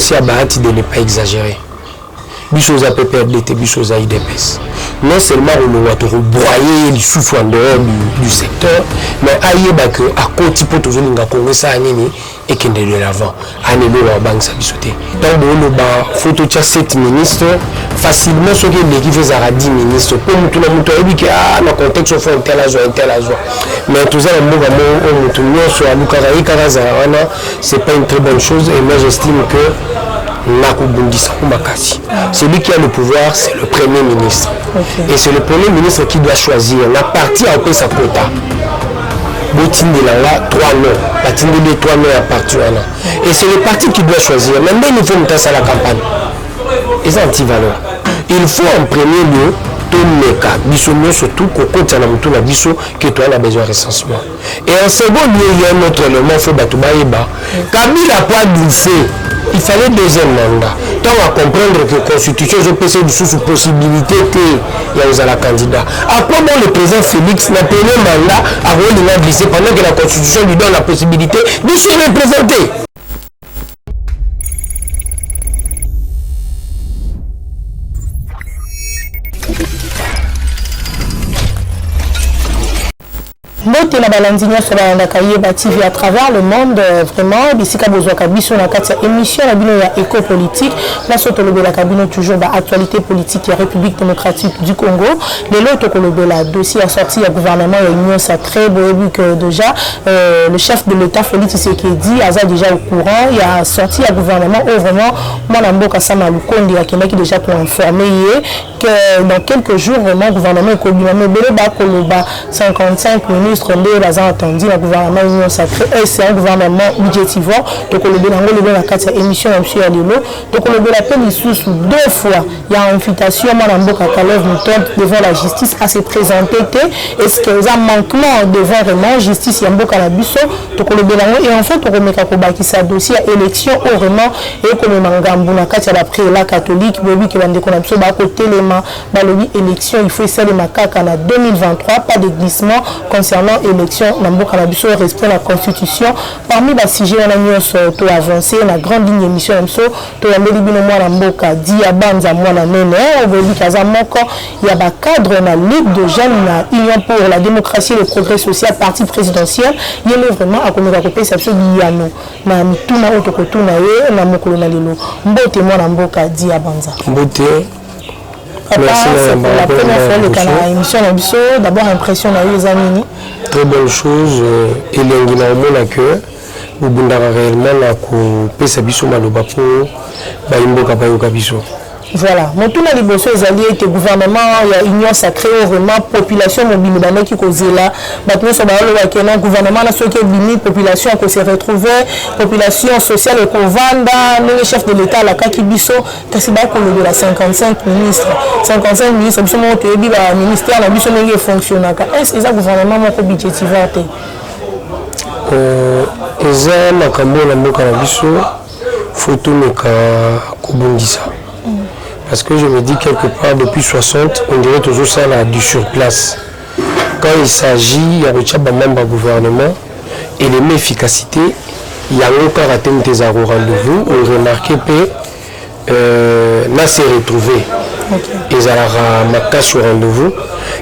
aussi à Bahati de ne pas exagérer. Bisous à PPRDT, bisous à IDPS. Non seulement on doit broyer les souffles en dehors du secteur, mais aïe que à côté pour toujours nous avons ça et qu'il de l'avant. Année la banque ça bisoté. Donc on a photo de 7 ministres facilement ce que l'équipe fait à 10 ministres pour tout le monde et que ah dans contexte faut un tel agent. Mais tout ça c'est pas une très bonne chose et moi j'estime que celui qui a le pouvoir, c'est le Premier ministre. Okay. Et c'est le Premier ministre qui doit choisir. La partie a pris sa quota. Boutine de là, 3 noms. Boutine de 3 noms à partir là. Et c'est le parti qui doit choisir. Même il faut monter à la campagne. Et c'est anti-valeur. Il faut en premier lieu surtout que toi a besoin de recensement. Et en second lieu, il y a un autre élément, il faut Batoubaïba. Kabila pas glissé, il fallait deuxième mandat. Donc à comprendre que la Constitution, je peux essayer de sous possibilité qu'il y a un candidat. À quoi bon le président Félix n'a pas eu un mandat avant de glisser pendant que la Constitution lui donne la possibilité de se représenter. Bote na balandinyo so balanda kayeba TV à travers le monde vraiment bisika besoin kabiso na kati émission na bino ya éco-politique la sotolobela kabino toujours ba actualité politique ya République démocratique du Congo les loto kolobela dossier sorti ya gouvernement ya Union sacrée boyebi que déjà le chef de l'État Félix Tshisekedi a déjà au courant il a sorti ya gouvernement vraiment mwana mboka sama lukondi ya qui déjà pour informer que dans quelques jours vraiment gouvernement ekobimame bele ba koloba 55 ministres les bazan attendu le gouvernement Union sacrée et c'est un gouvernement budgétivore donc le bénango le na kati émission monsieur Alilo donc le bénapel sous deux fois il y a invitation à mboka Kalev Mouton devant la justice à se présenter est-ce que ça manquement devant vraiment justice ya mboka na biso donc le bénango et en fait on remet kabaki sa dossier élection au vraiment et comme mangambu na kati la prière catholique bobi que bande ko na biso ba ko telema ba lobi élection il faut essayer makaka na 2023 pas de glissement concernant élection na mboka na biso respect la constitution parmi les sujets on a mis to avancer la grande ligne émission mso to yambeli bino mwana mboka dia banza mwana nene obeli kaza moko ya ba cadre na ligue de jeunes na union pour la démocratie et le progrès social parti présidentiel yele vraiment akomeka kopesa biso biyano na mituna otokotuna ye na mokolo na lelo mbote mwana mboka dia banza mbote. Merci pour la première fois de l'émission d'abord impression les amis. Très bonne chose et l'engagement que vous bundara réellement la ko pesa biso maloba po ba imboka ba yoka biso. Voilà, mon tour na liboso ezali ete gouvernement ya union sacrée vraiment population mobile bana qui kozela batno so ba lo ke na gouvernement na soki bini population ko se retrouver population sociale et kovanda le chef de l'état la kaki biso kasi ba ko le la 55 ministres biso mo to ebi ba ministère na biso ndenge fonctionnaka est-ce que gouvernement moko budgétivore te eza makambo na mboka na biso photo meka kobundisa. Parce que je me dis quelque part depuis 60, on dirait toujours ça là du surplace. Quand il s'agit, il y a un membre du gouvernement et les efficacité, il y a encore atteint des rendez-vous. On remarque que là c'est retrouvé. Ils ont ma casse sur rendez-vous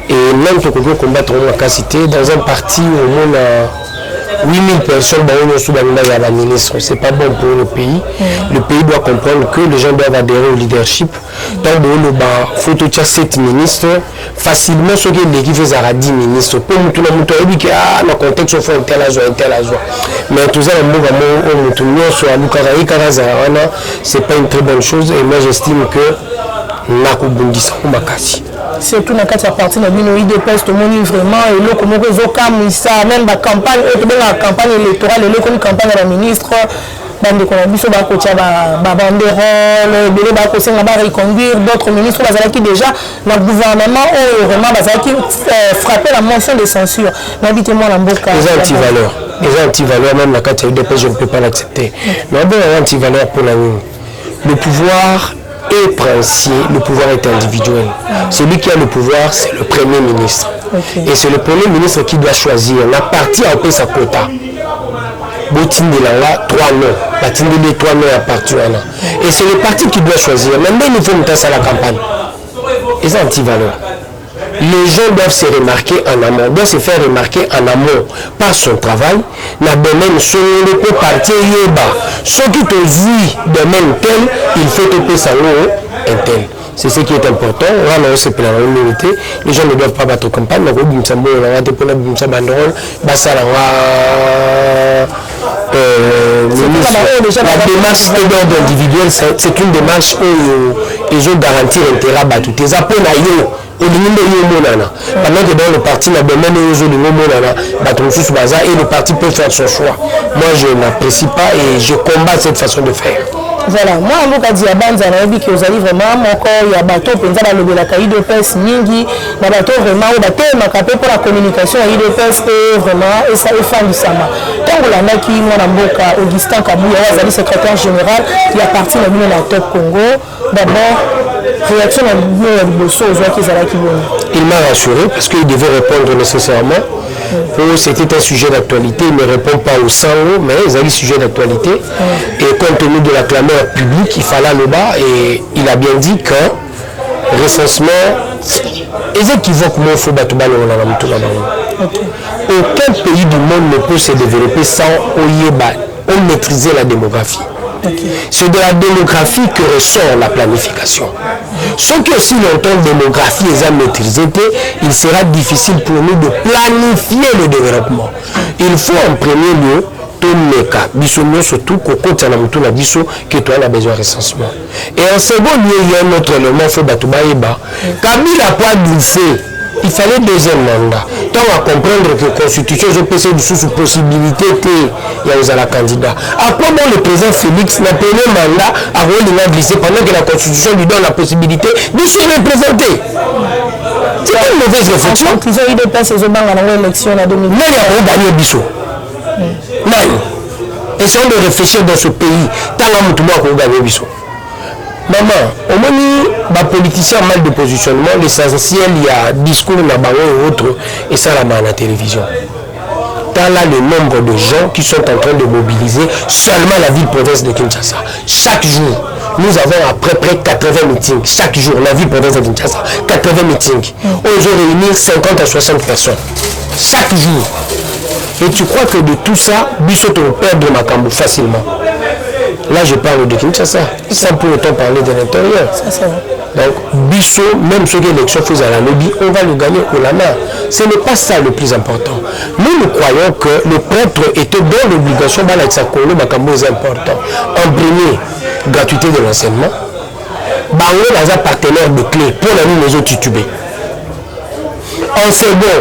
et même pour combattre ma capacité dans un parti où on a 8000 personnes sous la ministre, c'est pas bon pour le pays. Le pays doit comprendre que les gens doivent adhérer au leadership. Donc, il faut que 7 ministres, facilement, ce qui est l'équipe fait à 10 ministres. Pour tout le monde, il dit que le contexte il faut un tel agent. Mais tout ça, c'est pas une très bonne chose et moi j'estime que surtout dans la partie de l'UNOI de poste, tout le monde vraiment et là comment ils ça même la campagne électorale et là comme campagne de la ministre bande ko biso ba ko tia ba banderole belé ba ko senga ba reconduire d'autres ministres bazalaki déjà le gouvernement ou vraiment bazalaki frapper la motion de censure n'habitez moi la mboka les anti-valeurs même la carte UDP je ne peux pas l'accepter mais bon anti-valeurs pour la le pouvoir est princier, le pouvoir est individuel. Celui qui a le pouvoir, c'est le Premier ministre. Et c'est le Premier ministre qui doit choisir. La partie a pris sa quota. Botindelanga 3 noms. Batindele 3 noms à partir de là. Et c'est le parti qui doit choisir. Même il faut monter à la campagne. Et c'est anti-valeur. Les gens doivent se remarquer en amont, doivent se faire remarquer en amont par son travail. Na domaine sur le peut partir yeba. Ce qui te dit domaine tel, il faut te payer ça un tel. C'est ce qui est important. Là, c'est pour la minorité. Les gens ne doivent pas battre campagne. La démarche d'ordre individuel, c'est une démarche où ils ont garanti l'intérêt à battre. Tes appels à yo. Pendant que dans le parti, et le parti peut faire son choix. Moi, je n'apprécie pas et je combats cette façon de faire. Voilà, moi, je dis à Banza, je dis que vous allez vraiment, il y a bateau, il y a le IDPS, il y a bateau vraiment, il y a pour la communication, IDPS, vraiment, et ça est fan du Sama. Tant que l'on a qui, moi, Augustin Kabouya, le secrétaire général, il y a parti de la Top Congo. D'abord, réaction à il m'a rassuré parce qu'il devait répondre nécessairement. C'était un sujet d'actualité, il ne répond pas au sang, mais il y a un sujet d'actualité. Et compte tenu de la clameur publique, il fallait le bas et il a bien dit que recensement, ils équivoquent mon faux batouba. Aucun pays du monde ne peut se développer sans maîtriser la démographie. C'est de la démographie que ressort la planification. Sauf que si longtemps démographie est maîtrisée, il sera difficile pour nous de planifier le développement. Il faut en premier lieu surtout que tu as besoin de recensement. Et en second lieu, il y a un autre élément, il faut Batoubaïba. Kabila n'a pas glissé. Il fallait deuxième mandat. Donc à comprendre que la Constitution, je peux sous possibilité il y a un candidat. À quoi bon le président Félix n'a pas eu mandat à glisser pendant que la Constitution lui donne la possibilité de se représenter? C'est pas une mauvaise réflexion. Ils ont eu des places, ils ont gagné l'élection en 2020. Mais ils ont gagné Bissot. Essayons de réfléchir dans ce pays. Tant que nous avons gagné Bissot. Maman, au moins, les politiciens mal de positionnement, l'essentiel, il y a discours et autres, et ça la à la télévision. Tant là, le nombre de gens qui sont en train de mobiliser seulement la ville-province de Kinshasa. Chaque jour, nous avons à peu près 80 meetings. Chaque jour, la ville-province de Kinshasa, 80 meetings. Ils ont réuni 50 à 60 personnes. Chaque jour. Et tu crois que de tout ça, Bissot peut perdre Makambo facilement. Là, je parle de Kinshasa, sans pour autant parler de l'intérieur. Donc, Bissot, même ceux qui l'élection faisait à la lobby, on va le gagner au la main. Ce n'est pas ça le plus important. Nous croyons que le prêtre était dans l'obligation de l'Axakolo, Makambo est important. En premier, gratuité de l'enseignement. Bango est un partenaire de clé pour la maison titubée. En second,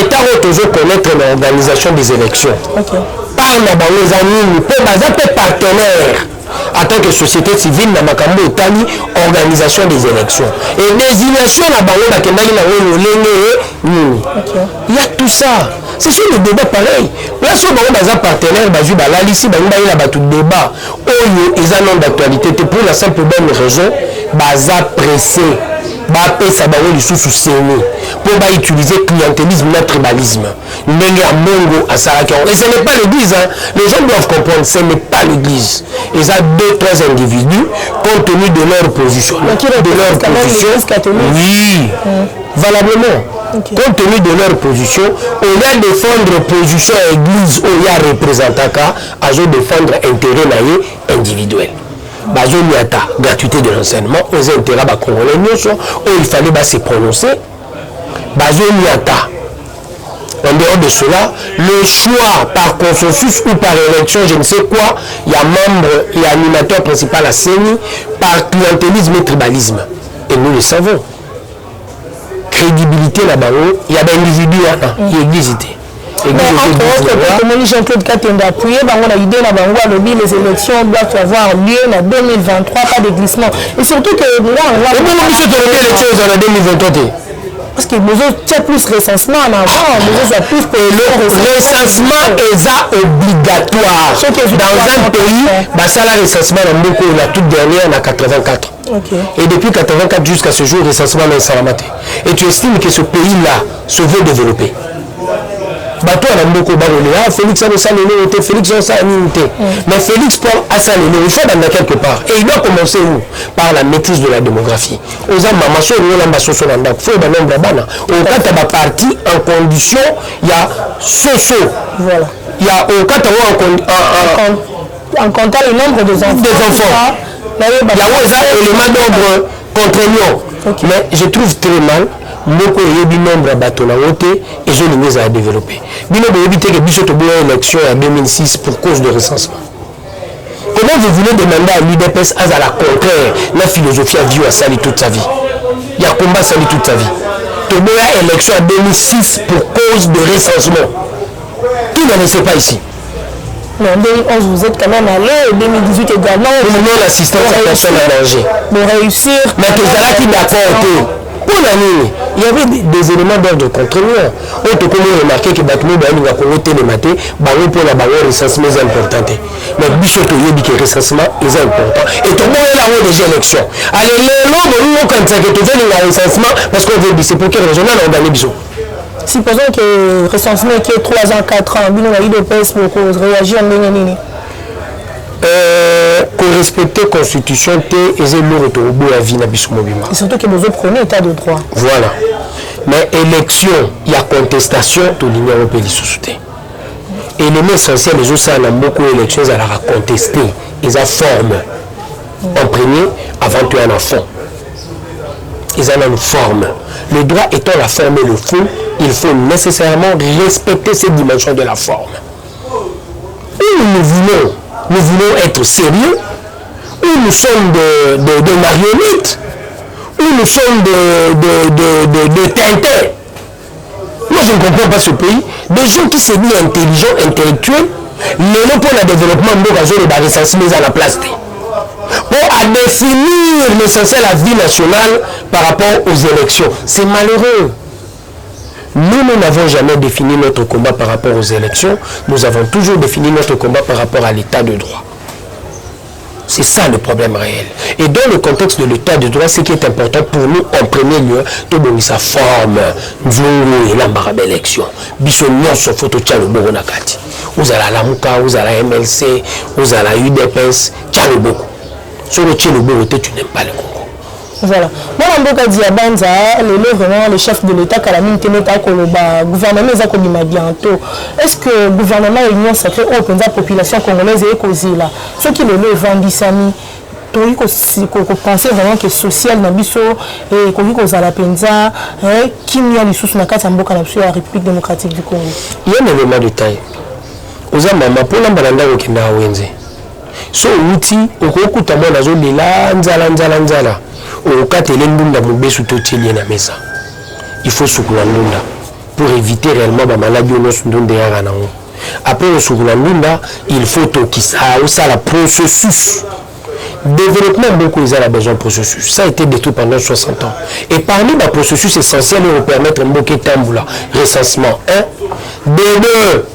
retard au connaître l'organisation des élections. Par les amis, pour les partenaires en tant que société civile, dans Makambo Otani, organisation des élections. Et désignation à Bango il y a tout ça. C'est sur le débat pareil. Là, si on a un partenaire, ici, il y a tout débat. Ils ont un nom d'actualité pour la simple bonne raison, pressé. Ça va pour utiliser clientélisme et tribalisme. Et ce n'est pas l'église. Hein. Les gens doivent comprendre, ce n'est pas l'église. Ils ont 2-3 individus compte tenu de leur position. Oui, valablement. Compte tenu de leur position, on va défendre position à l'église, on y a représentant, à défendre intérêt individuel. Gratuité de l'enseignement, aux intérêts congolais, il fallait se prononcer. En dehors de cela, le choix par consensus ou par élection, je ne sais quoi, il y a membre, il y a animateur principal à CENI, par clientélisme et tribalisme. Et nous le savons. Crédibilité là-bas, il y a des individus qui existent. Mais Jean-Claude Katenda appuyé, on a l'idée les élections doivent avoir lieu en 2023, pas de glissement. Et surtout que là, on va... l'élection en 2023. Parce que nous avons plus recensement en avant, nous avons plus que le recensement est obligatoire. Dans un pays, ça le recensement la toute dernière en 84. Et depuis 84 jusqu'à ce jour, le recensement est salamate. Et tu estimes que ce pays-là se veut développer. bato na mboko barolela Félix a ça le Félix a ça mais Félix Paul a ça il faut dans quelque part et il doit commencer où par la maîtrise de la démographie aux mama so on lamba so landa faut ba nombre bana au kata ba parti en condition il y a soso voilà il y a au kata en comptant le nombre des enfants il y a un élément d'ordre contraignant mais je trouve très mal beaucoup de nombre bateau na wote et je les ai développé bino bo éviter que biso to boya élection en 2006 pour cause de recensement. Comment vous voulez demander à l'UDPS à la contraire la philosophie a vu à sali toute sa vie. Il y a combat sali toute sa vie. To boya élection en 2006 pour cause de recensement. Qui ne sait pas ici. Mais en 2011, vous êtes quand même allé, et 2018 également. Pour nous, l'assistance à personne à danger. Pour réussir. Mais tout ça là qui d'accord. Pour l'année, il y avait des éléments d'ordre contraignant. On peut remarquer que Batmo va connecter les matés, pour la barrière recensement est importante. Mais Bishop Toyobi qui est recensement est important. Et tout le monde est là-haut des élections. Allez, l'homme, quand ça que tu fais le recensement, parce qu'on veut dire, c'est pour quelle raison on a gagné Bishop. Supposons que le recensement qui est 3 ans, 4 ans, il y a eu des pèses pour réagir en ligne. Pour respecter la constitution et le retour à vie et surtout que vous prenez état de droit. Voilà. Mais élection, il y a contestation, tout l'Union européenne sous-souté. Et l'élément essentiel, les autres, ça a beaucoup d'élections à la contester. Ils ont forme. En premier, avant tout, un enfant. Ils ont une forme. Le droit étant la forme et le fond, il faut nécessairement respecter cette dimension de la forme. Où nous voulons être sérieux, où nous sommes de marionnettes, où nous sommes de tintins. Moi, je ne comprends pas ce pays. Des gens qui se disent intelligents, intellectuels, mais pour le développement de recensement à la place. Pour définir l'essentiel de la vie nationale par rapport aux élections. C'est malheureux. Nous n'avons jamais défini notre combat par rapport aux élections. Nous avons toujours défini notre combat par rapport à l'état de droit. C'est ça le problème réel. Et dans le contexte de l'état de droit, ce qui est important pour nous, en premier lieu, de donner sa forme. Nzungu et l'embarabé élection. Bissonion sur photo Tchalo Boronakati. Vous avez la Mouka, vous avez la MLC, vous avez la UDPS, Tchalo Boko. Sur le Tchalo Boko, tu n'aimes pas le Congo. Voilà. Moi, Mboka Diabanza, vraiment le chef de l'État, Kalamine Teneta Koloba, gouvernement Zakobima bientôt. Est-ce que le gouvernement Union Sacrée ou la population congolaise est causée là? Ce qui est le Vandisami, tu penser vraiment que social Nabiso et qu'on a la penza, qui n'y a les sous Nakata Mboka Napsu la République démocratique du Congo. Il y a un élément de taille. Aux amama pour l'ambalanda au Kenda Wenze. So outil, au Kokuta Monazo de la Nzala. Il faut soutenir l'unda pour éviter réellement la maladie au après le soutenir l'unda, il faut qu'il ça la processus. Développement beaucoup ils ont besoin de processus. Ça a été détruit pendant 60 ans. Et parmi les processus essentiels pour permettre un bouquet tamboula, recensement 1, 2,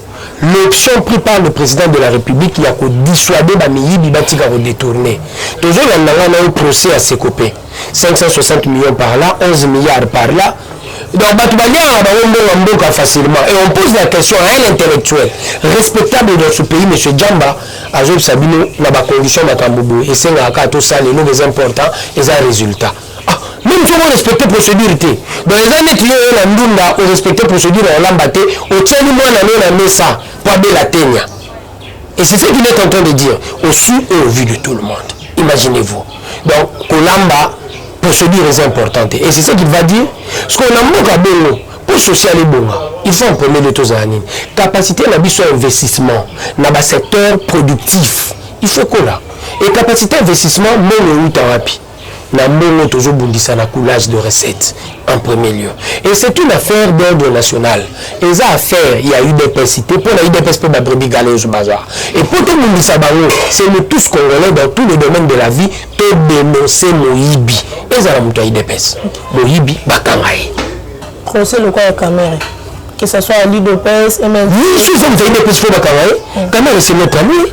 l'option prise par le président de la République qui a dissuadé Bamiyi Bibatika de détourner. Toujours on a un procès à ses copains. 560 millions par là, 11 milliards par là. Donc, on facilement. Et on pose la question à un intellectuel respectable dans ce pays, M. Djamba, Azoub Sabino, dans la condition de Kamboubou. Et c'est un tout ça, les importants, et un résultat. Même si on respecte la procédure, dans les années qui ont respecté la procédure, on l'a battu, on tient le moins à ça pour aller la teigne. Et c'est ce qu'il est en train de dire, au su et au vu de tout le monde. Imaginez-vous. Donc, Kolamba, procédure est importante. Et c'est ça qu'il va dire. Ce qu'on a beaucoup pour social et bon, il faut en premier de tous les années. Capacité d'investissement dans le secteur productif. Il faut qu'on a. Et capacité d'investissement, même le rapide. Nous toujours bondissant la coulage de recettes en premier lieu. Et c'est une affaire d'ordre national. Et ça affaire, il y a eu des pécités pour la UDPS pour la brebis galeuse au bazar. Et pour tout le monde c'est nous tous Congolais dans tous les domaines de la vie, de dénoncer Moïbi. Et ça la monté à UDPS. Moïbi, Bakangaï. Procès le quoi à Caméra. Que ce soit à l'UDPS, MLC. Oui, si vous avez UDPS pour Bakangaï, Caméra c'est notre ami.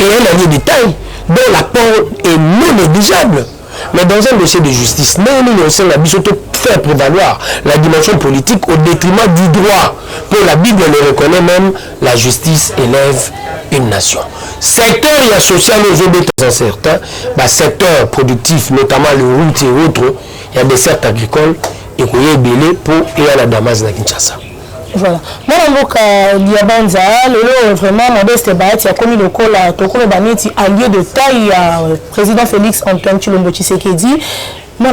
Et elle a des détails dont l'apport est non négligeable. Mais dans un dossier de justice, nous sommes habitués faire prévaloir la dimension politique au détriment du droit. Pour la Bible, elle reconnaît même la justice élève une nation. Secteur et social aux autres incertains, secteur productif, notamment le route et autres, il y a des certes agricoles et qu'il y a belé pour et à la Damas na Kinshasa. Voilà. Moi, je Diabanza, vraiment Modeste Bahati a commis le col à Tokolo Baneti, allié de taille à président Félix Antoine Tshilombo Tshisekedi. Moi,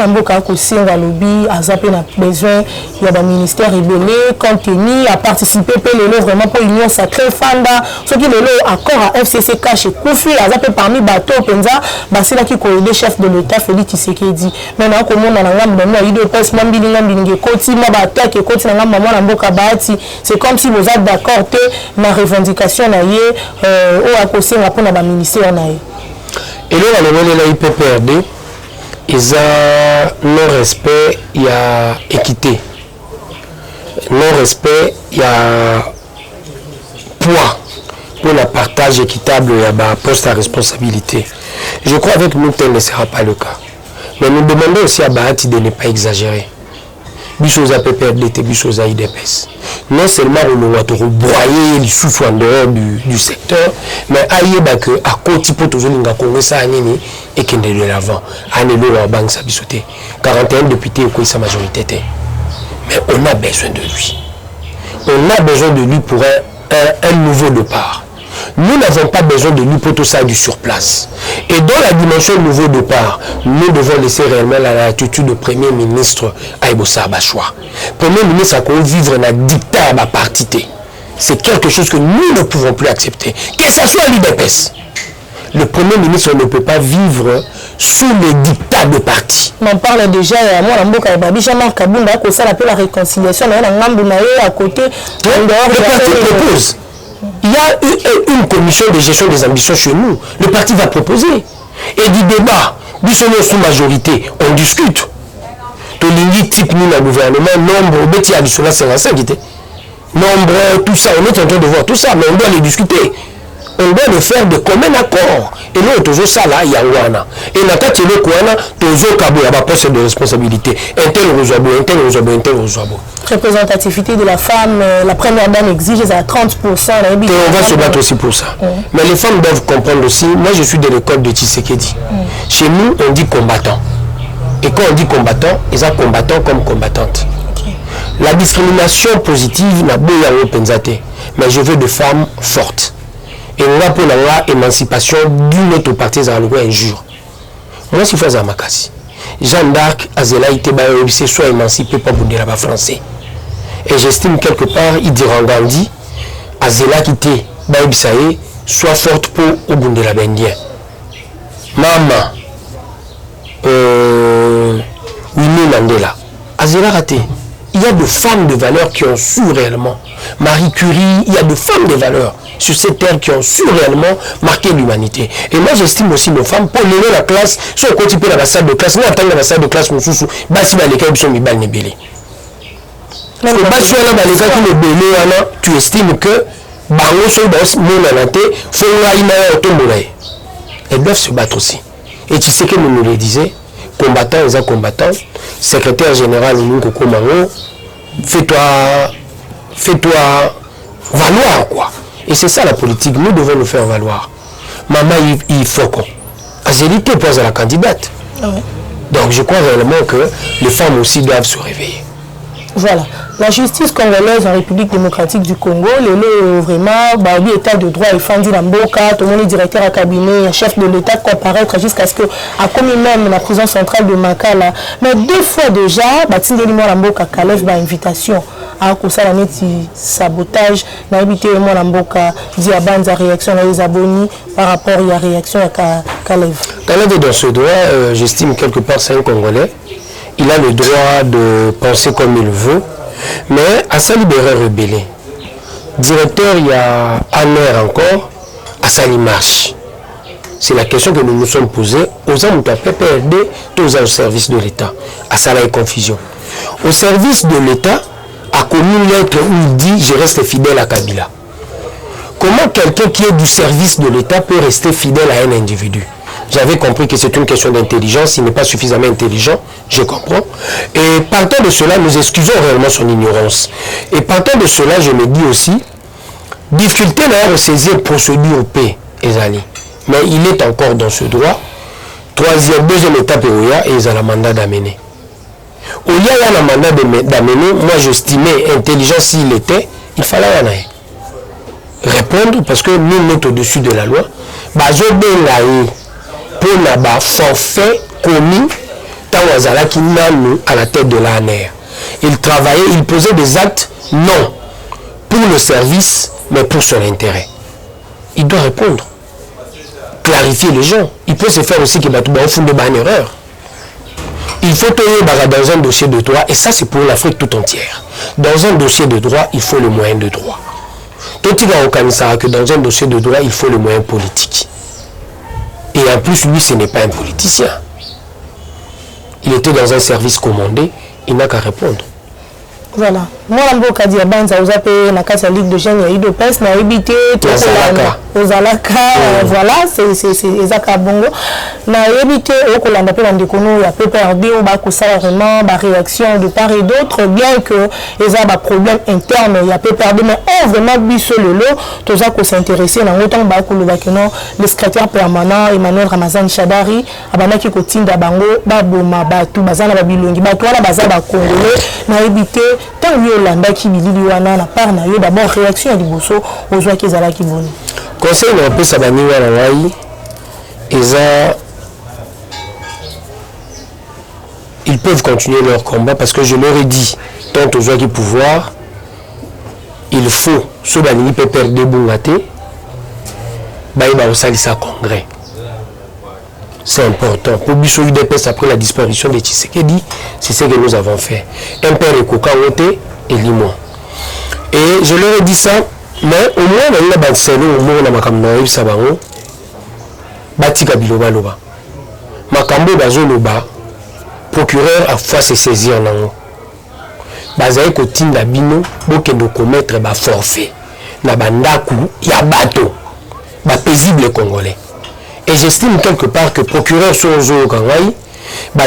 je suis lobby, à Zapé, a besoin, il y a un ministère ébélé, contenu, à participer, vraiment pour l'Union sacrée, Fanda, ce qui est accord à FCC caché, Koufi, à Zapé parmi Bateau, Penza, c'est là qui est le chef de l'État, Félix Tshisekedi. Maintenant, comme on a un gamme, il y a deux postes, c'est comme si vous êtes d'accord, ma revendication, ou à cause de la ministère. Et là, on a l'IPPRD. Ils ont non-respect, il y a équité. Non-respect, il y a poids pour le partage équitable, il y a poste à responsabilité. Je crois avec nous, tel ne sera pas le cas. Mais nous demandons aussi à Bahati de ne pas exagérer. Bissoza PPRD, Bissoza IDPS. Non seulement on doit broyer les sous en dehors du secteur, mais à côté pour toujours nous avons ça et qui est de l'avant. À banque ça bisoté. 41 députés au sa majorité. Mais on a besoin de lui. On a besoin de lui pour un nouveau départ. Nous n'avons pas besoin de lui pour tout ça du surplace. Et dans la dimension nouveau départ, nous devons laisser réellement la latitude du Premier ministre Aïbossa Abachoua. Premier ministre a qu'on vivre dans le dictat à ma partité. C'est quelque chose que nous ne pouvons plus accepter. Que ce soit l'IDPS. Le Premier ministre ne peut pas vivre sous les dictats de parti. On parle déjà, moi, Jean-Marc Kabounda, ça appelle la réconciliation, à côté. Le parti propose. Il y a une commission de gestion des ambitions chez nous. Le parti va proposer. Et du débat, du sous majorité, on discute. Tout l'indi type nous, le gouvernement, nombre, bêtis additionnel 55, nombre, tout ça, on est en train de voir tout ça, mais on doit les discuter. On doit le faire de commun accord. Et nous, toujours ça là, il y a Wana. Et dans le cas de Kouana, toujours Kabo, il y a un poste de responsabilité. Intel Rozoabo. Représentativité de la femme, la première dame exige à 30%. Et on va se battre aussi pour ça. Mais les femmes doivent comprendre aussi. Moi, je suis de l'école de Tshisekedi. Chez nous, on dit combattant. Et quand on dit combattant, ils sont combattants comme combattantes. La discrimination positive n'a pas eu à Penzate. Mais je veux des femmes fortes. Et on va pour l'émancipation d'une autre partie dans le injure. Moi, si je fais Makasi, Jeanne d'Arc, Azela, il était soit émancipé pour dire là-bas français. Et j'estime quelque part, il dira Gandhi, Azela qui était Baïbsaï, soit forte pour Ogunde la Bendien. Maman, Winnie Mandela, Azela raté. Il y a des femmes de valeur qui ont su réellement. Marie Curie, il y a des femmes de valeur sur cette terre qui ont su réellement marquer l'humanité. Et moi, j'estime aussi nos femmes pour lever la classe, soit au côté de la salle de classe, nous attendons la salle de classe, nous sous tu estimes que elles doivent se battre aussi. Et tu sais que nous le disions, combattants et combattants, secrétaire général Nkoukoko Mango, fais-toi valoir quoi. Et c'est ça la politique, nous devons nous faire valoir. Maman, il faut qu'on. Azélité pose à la candidate. Ouais. Donc je crois réellement que les femmes aussi doivent se réveiller. Voilà. La justice congolaise en République démocratique du Congo, vraiment, état de droit, il faut dire Mboka, tout le monde est directeur à cabinet, chef de l'État comparaître jusqu'à ce que, à commis même la prison centrale de Makala. Mais 2 fois déjà, Tindeli Mboka Kalev ba invitation à cause de sabotage, n'a évité Mboka Diabanza réaction à les abonnés par rapport à la réaction à Kalev. Kalev dans ce droit, j'estime quelque part c'est un Congolais. Il a le droit de penser comme il veut. Mais à sa libérer rebellé, directeur, il y a un air encore, à sa marche. C'est la question que nous nous sommes posée aux hommes de la PPRD, tous au service de l'État. À ça, il y a confusion. Au service de l'État, a commis une lettre où il dit je reste fidèle à Kabila. Comment quelqu'un qui est du service de l'État peut rester fidèle à un individu? J'avais compris que c'est une question d'intelligence, il n'est pas suffisamment intelligent, je comprends. Et partant de cela, nous excusons réellement son ignorance. Et partant de cela, je me dis aussi, difficulté à ressaisir procédure P, Ezali. Mais il est encore dans ce droit. Deuxième étape, et ils ont le mandat d'amener. Au lieu de un mandat d'amener, moi j'estimais intelligent s'il était, il fallait répondre parce que nous sommes au-dessus de la loi. Pour le forfait commis à la tête de l'ANR. Il travaillait, il posait des actes, non pour le service, mais pour son intérêt. Il doit répondre. Clarifier les gens. Il peut se faire aussi que Batouba font de erreur. Il faut tenir dans un dossier de droit, et ça c'est pour l'Afrique tout entière. Dans un dossier de droit, il faut le moyen de droit. Tout il va reconnaître que dans un dossier de droit, il faut le moyen politique. Et en plus, lui, ce n'est pas un politicien. Il était dans un service commandé, il n'a qu'à répondre. Voilà. Moi, je dis que vous avez la Ligue de jeunes, il y a eu de peste, il y a évité aux Alaka, voilà, c'est Ezaka Bongo. Il y a évité au Kolanda, il y a PPRD, vraiment la réaction de part et d'autre, bien que il y a des problèmes internes, il y a PPRD, mais on vraiment bis le lot, tout ça qu'on s'intéressait, dans autant le secrétaire permanent Emmanuel Ramazan Shadari, Abanaki Kotinda Bango, Baboma, Batu, Bazana Babilongi, Batuana Bazaba Congolais, il y a évité, tant Yolanda qui bilili wana na part na yo d'abord réaction à Liboso aux joies qu'ils allaient qui boni. Conseil un peu ça bani wana wai ils peuvent continuer leur combat parce que je leur ai dit tant aux joies qui pouvoir il faut ce bani peut perdre bungate baïba au salisa congrès. C'est important. Pour Bissou UDPS, après la disparition de Tshisekedi, c'est ce que nous avons fait. Un père et Kokaote et Limon. Et je leur ai dit ça, mais au moins, on a banselo, au moins, on a makamno, il sabango, batika biloba loba. Makambo bazo loba, procureur a fois se saisir nango. Bazaye kotinda bino, bokendo commettre ba forfait. Na bandaku, ya bato, ba paisible congolais. Et j'estime quelque part que procureur Sozo Kangai,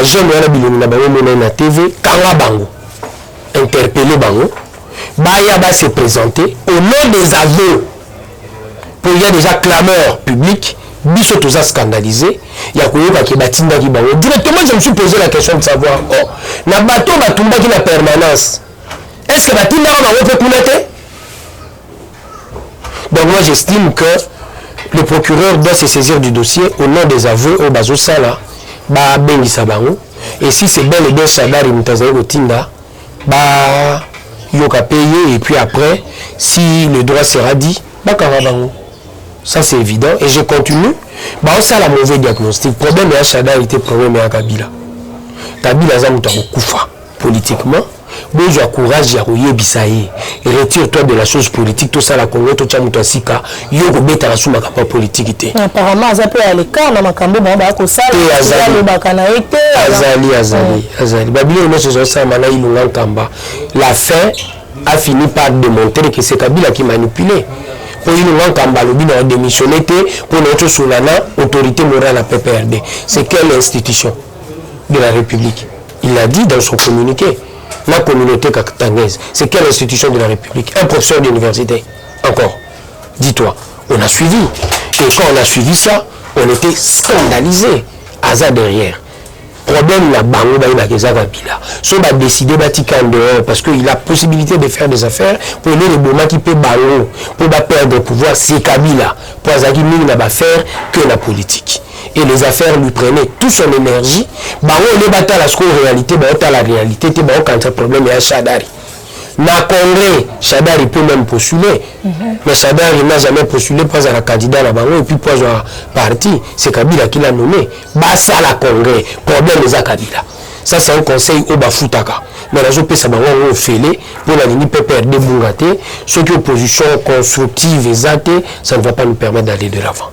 jeune na TV, Kanga Bango, interpellé Bango, va se présenter au nom des aveux. Pour il y a déjà clameur publique, Biso tout ça scandalisé, il y a qui Batinda qui Bango. Directement, je me suis posé la question de savoir, oh, na bateau Batumba qui la permanence, est-ce que Batinda on a fait couler? Donc moi j'estime que le procureur doit se saisir du dossier au nom des aveux au Bazo Sala, Bengi Sabango. Et si c'est bel et bien Shadari Mutazaï Otinda, Yoka payé et puis après, si le droit sera dit, Karabango. Ça c'est évident. Et je continue. On a la mauvais diagnostic. Le problème est Shadari était problème à Kabila. Kabila Zamouta Koufa politiquement. Besoin courage ya koyebisaye retire-toi de la chose politique tout ça la Congo tout chamuto sika yo ko beta la suma kapa politique té apparemment ça peut aller quand na makambo ba ko sala le bakana ete azali babilo no se ça mana ilunga kamba la fin a fini par démontrer que c'est Kabila qui manipulait pour ilunga kamba le bino démissionné pour notre soulana autorité morale à PPRD c'est quelle institution de la République il l'a dit dans son communiqué. La communauté katangaise, c'est quelle institution de la République? Un professeur d'université. Encore. Dis-toi, on a suivi. Et quand on a suivi ça, on était scandalisés. Aza derrière. Problème la bango ba Keza Kabila. So va décider batika en dehors parce qu'il a possibilité de faire des affaires pour les boma qui peut bango pour pas perdre le pouvoir, c'est Kabila. Pour Azaki Ming n'a pas faire que la politique. Et les affaires lui prenaient toute son énergie. Bango les bata la réalité, la réalité, c'est quand un problème est à Shadari. Na Congrès, Shadari peut même postuler, mais Shadari n'a jamais postulé pour être candidat à la Bango et puis pour un parti. C'est Kabila qui l'a nommé. Bassa la Congrès, problème est à Kabila. Ça c'est un conseil au Bafutaka. Mais la JP ça va au fêlé pour la ligne PPR de Bungaté. Ceux qui opposition constructive et zate, ça ne va pas nous permettre d'aller de l'avant.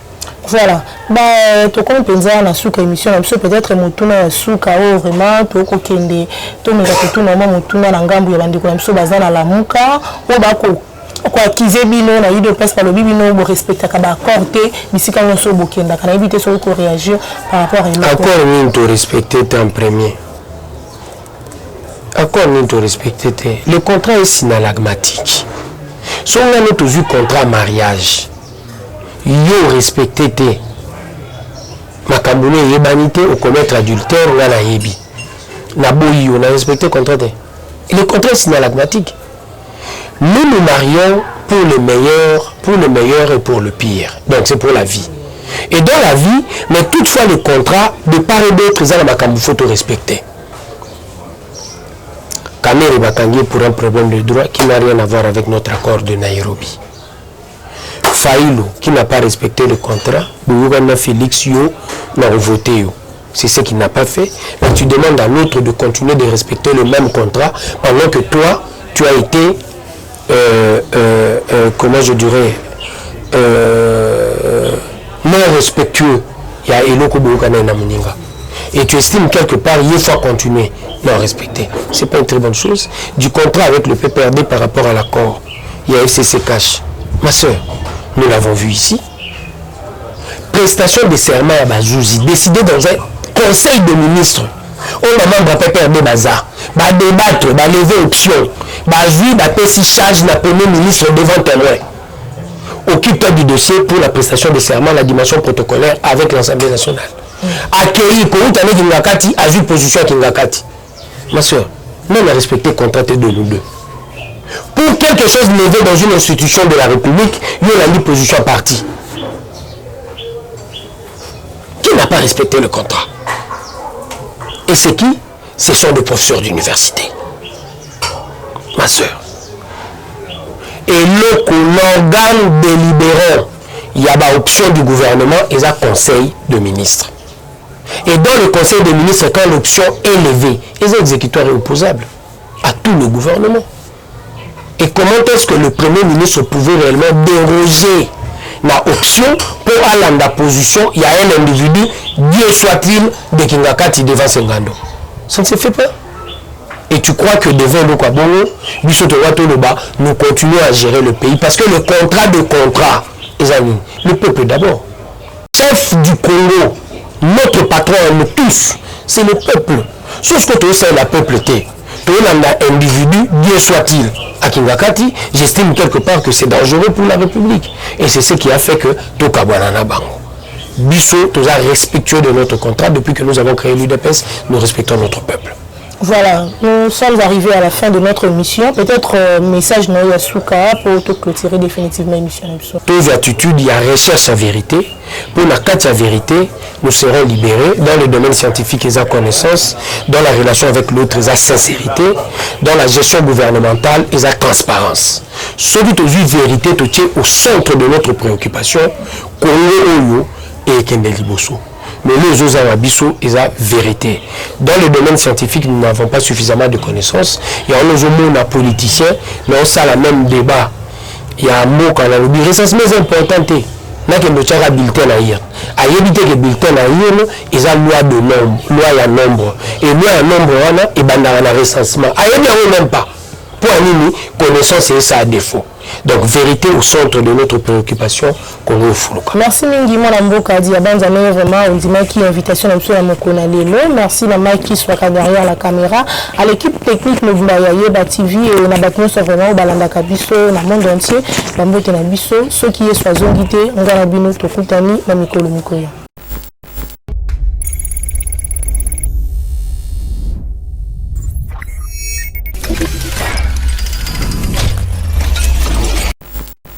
Voilà. Tu comprends penser na souka émission peut-être mutuna souka o vraiment to ko kende to me ka tuna mo mutuna na ngambu ya bandiko na biso bazana la muka o ba ko quoi qu'ils aient bino na de place par le bibino pour respecter kaba accordé bisika nyonso bokenda kana éviter sur ko réagir par rapport à accord ni to respecter en premier accord ni to respecter le contrat est synalagmatique si on a toujours contrat mariage yo respecter te makambune yebanité au commettre adultère on a la yebi na boyi on a respecté contrat te le contrat est synalagmatique. Nous marions pour le meilleur et pour le pire. Donc c'est pour la vie. Et dans la vie, mais toutefois le contrat, de part et d'autre, il faut respecter. Kamere Batangué pour un problème de droit qui n'a rien à voir avec notre accord de Nairobi. Faïlo qui n'a pas respecté le contrat, Bougana Félix Yo n'a voté. C'est ce qu'il n'a pas fait. Mais tu demandes à l'autre de continuer de respecter le même contrat pendant que toi, tu as été comment je dirais non respectueux. Il y a Eloko Boukane na Muninga. Et tu estimes quelque part il faut continuer non respecter. C'est pas une très bonne chose. Du contrat avec le PPRD par rapport à l'accord, il y a FCC Cash. Ma soeur, nous l'avons vu ici. Prestation de serment à Bazouzi, décidé dans un conseil de ministres. Au moment de PPRD Bazar, va débattre, va lever option, va jouer, va payer charge na premier ministre devant témoin. Occupe-toi du dossier pour la prestation de serment, la dimension protocolaire avec l'Assemblée nationale. Accueillir, pour vous tenir Kingakati, a vu position à Kingakati. Ma soeur, nous on a respecté le contrat de nous deux. Pour quelque chose levé dans une institution de la République, il y a une position à partie. Qui n'a pas respecté le contrat? Et c'est qui? Ce sont des professeurs d'université. Ma soeur. Et l'organe délibérant, il y a une option du gouvernement et un conseil de ministres. Et dans le conseil des ministres, quand l'option est levée, les exécuteurs est opposable à tout le gouvernement. Et comment est-ce que le Premier ministre pouvait réellement déroger la option pour aller dans la position, il y a un individu, Dieu soit-il, de Kingakati devant Sengando. Ça ne se fait pas. Et tu crois que devant le Kwabongo, nous continuons à gérer le pays parce que le contrat, les amis, le peuple d'abord. Chef du Congo, notre patron, nous tous, c'est le peuple. Sauf que tu sais, le peuple t'es. Tu es un individu, Dieu soit-il, à Kingakati, j'estime quelque part que c'est dangereux pour la République. Et c'est ce qui a fait que Tokabwanana Bango. Bissot, tu es respectueux de notre contrat. Depuis que nous avons créé l'UDPS, nous respectons notre peuple. Voilà, nous sommes arrivés à la fin de notre mission. Peut-être message Noé Yasuka pour te clôturer définitivement l'émission. Toutes attitudes, il y a recherche à vérité. Pour la carte à vérité, nous serons libérés dans le domaine scientifique et la connaissance, dans la relation avec l'autre et la sincérité, dans la gestion gouvernementale et la transparence. Celui de vérité te tient au centre de notre préoccupation, Congo et Kende Liboso. Mais les autres Abisso et la vérité. Dans le domaine scientifique, nous n'avons pas suffisamment de connaissances. Il y a un politicien, mais on a le même débat. Il y a un mot qu'on a oublié. C'est important. Il y a un bulletin à lire. Il y a un bulletin à lire, il y a une loi de nombre. Loi à nombre. Et loi à nombre, il y a un recensement. Il n'y a même pas. Pour une connaissance, c'est ça à défaut. Donc, vérité au centre de notre préoccupation, Congo Fuluka. Merci Mingi Mboka Diabanzane, vraiment, on dit qui invitation à Mokona Lelo. Merci Maman qui soit derrière la caméra. À l'équipe technique, nous voulons y TV et Nabatno sont vraiment au Balanda Kabiso, dans le monde entier, dans le monde entier, ceux qui sont guidés, on va la bino, Tokutani, Mamikolo Mikoya.